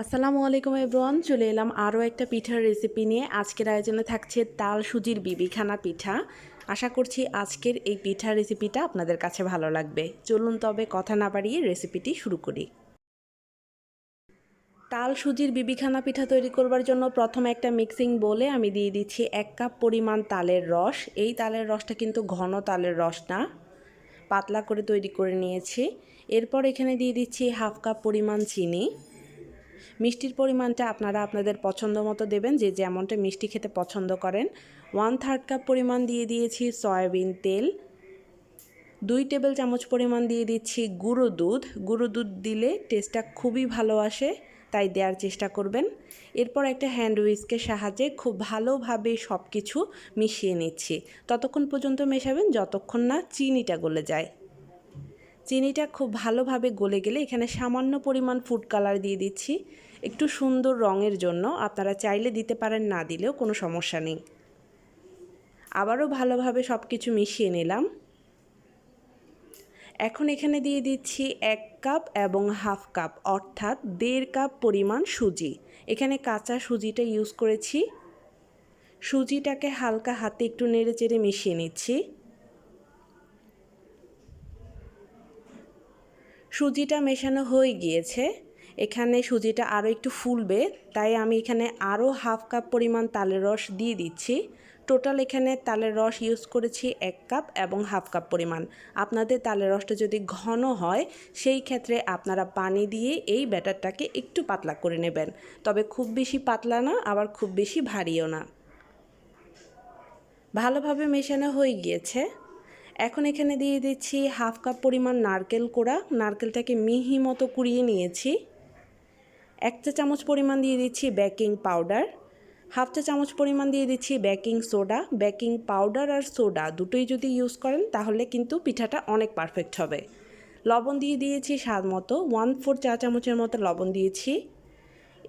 আসসালামু আলাইকুম এভরিওয়ান, চলে এলাম আরও একটা পিঠার রেসিপি নিয়ে। আজকের আয়োজনে থাকছে তাল সুজির বিবিখানা পিঠা। আশা করছি আজকের এই পিঠার রেসিপিটা আপনাদের কাছে ভালো লাগবে। চলুন তবে কথা না বাড়িয়ে রেসিপিটি শুরু করি। তাল সুজির বিবিখানা পিঠা তৈরি করবার জন্য প্রথমে একটা মিক্সিং বোলে আমি দিয়ে দিচ্ছি 1 কাপ পরিমাণ তালের রস। এই তালের রসটা কিন্তু ঘন তালের রস না, পাতলা করে তৈরি করে নিয়েছি। এরপর এখানে দিয়ে দিচ্ছি 1/2 কাপ পরিমাণ চিনি। মিষ্টির পরিমাণটা আপনারা আপনাদের পছন্দ মতো দেবেন, যে যেমনটা মিষ্টি খেতে পছন্দ করেন। 1/3 কাপ পরিমাণ দিয়ে দিয়েছি সয়াবিন তেল। 2 টেবিল চামচ পরিমাণ দিয়ে দিচ্ছি গুঁড়ো দুধ। গুঁড়ো দুধ দিলে টেস্টটা খুবই ভালো আসে, তাই দেওয়ার চেষ্টা করবেন। এরপর একটা হ্যান্ড হুইস্কের সাহায্যে খুব ভালোভাবে সব কিছু মিশিয়ে নিচ্ছি। ততক্ষণ পর্যন্ত মেশাবেন যতক্ষণ না চিনিটা গলে যায়। চিনিটা খুব ভালোভাবে গলে গেলে এখানে সামান্য পরিমাণ ফুড কালার দিয়ে দিচ্ছি, একটু সুন্দর রঙের জন্য। আপনারা চাইলে দিতে পারেন, না দিলেও কোনো সমস্যা নেই। আবারও ভালোভাবে সব কিছু মিশিয়ে নিলাম। এখন এখানে দিয়ে দিচ্ছি 1 কাপ এবং 1/2 কাপ অর্থাৎ 1.5 কাপ পরিমাণ সুজি। এখানে কাঁচা সুজিটা ইউজ করেছি। সুজিটাকে হালকা হাতে একটু নেড়ে চেড়ে মিশিয়ে নিচ্ছি। সুজিটা মেশানো হয়ে গিয়েছে। এখানে সুজিটা আরও একটু ফুলবে, তাই আমি এখানে আরও 1/2 কাপ পরিমাণ তালের রস দিয়ে দিচ্ছি। টোটাল এখানে তালের রস ইউজ করেছি 1 কাপ এবং 1/2 কাপ পরিমাণ। আপনাদের তালের রসটা যদি ঘন হয় সেই ক্ষেত্রে আপনারা পানি দিয়ে এই ব্যাটারটাকে একটু পাতলা করে নেবেন, তবে খুব বেশি পাতলা না, আবার খুব বেশি ভারীও না। ভালোভাবে মেশানো হয়ে গিয়েছে। এখন এখানে দিয়ে দিচ্ছি 1/2 কাপ পরিমাণ নারকেল কোড়া। নারকেলটাকে মিহি মতো কুড়িয়ে নিয়েছি। 1 চা চামচ পরিমাণ দিয়ে দিচ্ছি বেকিং পাউডার। 1/2 চা চামচ পরিমাণ দিয়ে দিচ্ছি বেকিং সোডা। বেকিং পাউডার আর সোডা দুটোই যদি ইউজ করেন তাহলে কিন্তু পিঠাটা অনেক পারফেক্ট হবে। লবণ দিয়ে দিয়েছি স্বাদ মতো, 1/4 চা চামচের মতো লবণ দিয়েছি।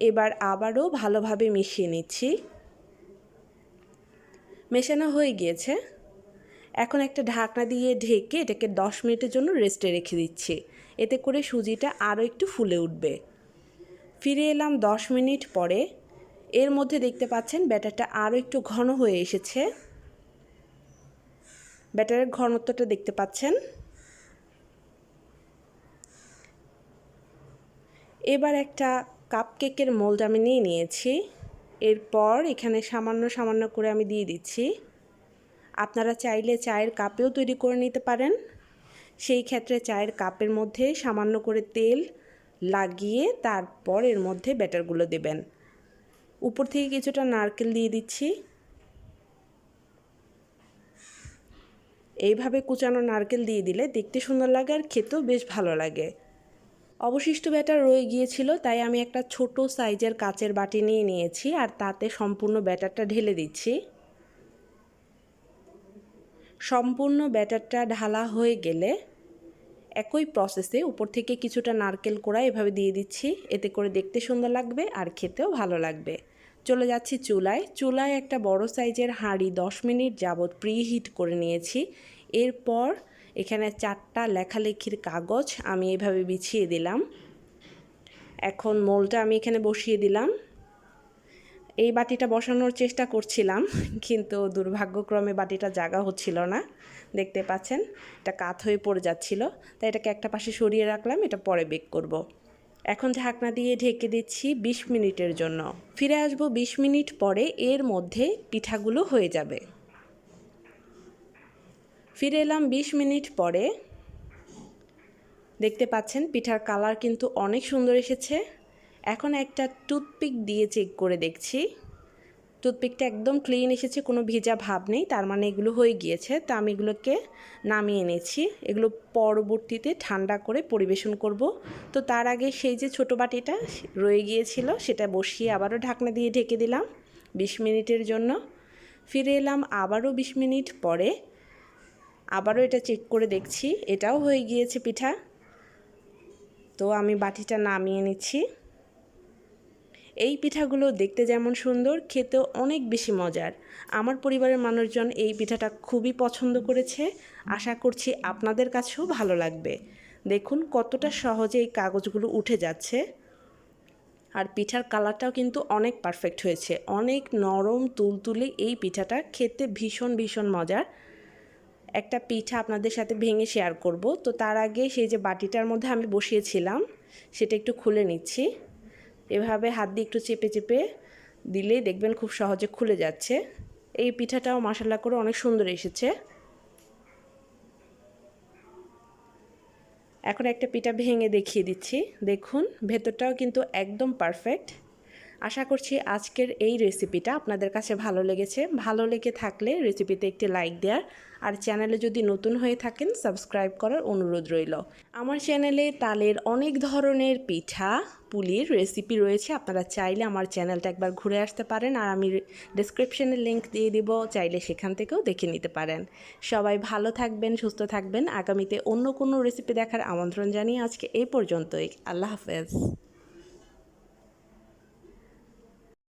এবার আবারও ভালোভাবে মিশিয়ে নিচ্ছি। মেশানো হয়ে গিয়েছে। এখন একটা ঢাকনা দিয়ে ঢেকে এটাকে 10 মিনিটের জন্য রেস্টে রেখে দিচ্ছি। এতে করে সুজিটা আরও একটু ফুলে উঠবে। ফিরে এলাম 10 মিনিট পরে। এর মধ্যে দেখতে পাচ্ছেন ব্যাটারটা আরও একটু ঘন হয়ে এসেছে। ব্যাটারের ঘনত্বটা দেখতে পাচ্ছেন। এবার একটা কাপকেকের মোল্ড আমি নিয়ে নিয়েছি। এরপর এখানে সামান্য সামান্য করে আমি দিয়ে দিচ্ছি। আপনারা চাইলে চায়ের কাপেও তৈরি করে নিতে পারেন। সেই ক্ষেত্রে চায়ের কাপের মধ্যে সামান্য করে তেল লাগিয়ে তারপর এর মধ্যে ব্যাটারগুলো দেবেন। উপর থেকে কিছুটা নারকেল দিয়ে দিচ্ছি। এইভাবে কুচানো নারকেল দিয়ে দিলে দেখতে সুন্দর লাগে আর খেতেও বেশ ভালো লাগে। অবশিষ্ট ব্যাটার রয়ে গিয়েছিল, তাই আমি একটা ছোট সাইজের কাচের বাটি নিয়ে নিয়েছি আর তাতে সম্পূর্ণ ব্যাটারটা ঢেলে দিচ্ছি। সম্পূর্ণ ব্যাটারটা ঢালা হয়ে গেলে একই প্রসেসে উপর থেকে কিছুটা নারকেল কোড়া এভাবে দিয়ে দিচ্ছি। এতে করে দেখতে সুন্দর লাগবে আর খেতেও ভালো লাগবে। চলে যাচ্ছি চুলায়। চুলায় একটা বড় সাইজের হাঁড়ি 10 মিনিট যাবত প্রিহিট করে নিয়েছি। এরপর এখানে 4টা লেখালেখির কাগজ আমি এভাবে বিছিয়ে দিলাম। এখন মোলটা আমি এখানে বসিয়ে দিলাম। এই বাটিটা বসানোর চেষ্টা করছিলাম, কিন্তু দুর্ভাগ্যক্রমে বাটিটা জায়গা হচ্ছিল না। দেখতে পাচ্ছেন এটা কাত হয়ে পড়ে যাচ্ছিল, তাই এটাকে একটা পাশে সরিয়ে রাখলাম, এটা পরে বেক করব। এখন ঢাকনা দিয়ে ঢেকে দিচ্ছি 20 মিনিটের জন্য। ফিরে আসবো 20 মিনিট পরে। এর মধ্যে পিঠাগুলো হয়ে যাবে। ফিরে এলাম 20 মিনিট পরে। দেখতে পাচ্ছেন পিঠার কালার কিন্তু অনেক সুন্দর এসেছে। এখন একটা টুথপিক দিয়ে চেক করে দেখছি। টুথপিকটা একদম ক্লিন এসেছে, কোনো ভেজা ভাব নেই, তার মানে এগুলো হয়ে গিয়েছে। তো আমি এগুলোকে নামিয়ে এনেছি। এগুলো পরবর্তীতে ঠান্ডা করে পরিবেশন করব। তো তার আগে সেই যে ছোটো বাটিটা রয়ে গিয়েছিল সেটা বসিয়ে আবারও ঢাকনা দিয়ে ঢেকে দিলাম 20 মিনিটের জন্য। ফিরে এলাম আবারও 20 মিনিট পরে। আবারও এটা চেক করে দেখছি, এটাও হয়ে গিয়েছে পিঠা। তো আমি বাটিটা নামিয়ে নিচ্ছি। এই পিঠাগুলো দেখতে যেমন সুন্দর, খেতেও অনেক বেশি মজার। আমার পরিবারের মানুষজন এই পিঠাটা খুবই পছন্দ করেছে। আশা করছি আপনাদের কাছেও ভালো লাগবে। দেখুন কতটা সহজে এই কাগজগুলো উঠে যাচ্ছে। আর পিঠার কালারটাও কিন্তু অনেক পারফেক্ট হয়েছে, অনেক নরম তুলতুলে এই পিঠাটা, খেতে ভীষণ ভীষণ মজার। একটা পিঠা আপনাদের সাথে ভেঙে শেয়ার করব। তো তার আগে সেই যে বাটিটার মধ্যে আমি বসিয়েছিলাম সেটা একটু খুলে নিচ্ছি। এভাবে হাত দিয়ে একটু চেপে চেপে দিলেই দেখবেন খুব সহজে খুলে যাচ্ছে। এই পিঠাটাও মাশাআল্লাহ করে অনেক সুন্দর এসেছে। এখন একটা পিঠা ভেঙে দেখিয়ে দিচ্ছি, দেখুন ভেতরটাও কিন্তু একদম পারফেক্ট। আশা করছি আজকের এই রেসিপিটা আপনাদের কাছে ভালো লেগেছে। ভালো লেগে থাকলে রেসিপিতে একটি লাইক দেওয়ার, আর চ্যানেলে যদি নতুন হয়ে থাকেন সাবস্ক্রাইব করার অনুরোধ রইল। আমার চ্যানেলে তালের অনেক ধরনের পিঠা পুলির রেসিপি রয়েছে, আপনারা চাইলে আমার চ্যানেলটা একবার ঘুরে আসতে পারেন, আর আমি ডেসক্রিপশনে লিংক দিয়ে দিব, চাইলে সেখান থেকেও দেখে নিতে পারেন। সবাই ভালো থাকবেন, সুস্থ থাকবেন। আগামীতে অন্য কোনো রেসিপি দেখার আমন্ত্রণ জানিয়ে আজকে এই পর্যন্তই। আল্লাহ হাফেজ।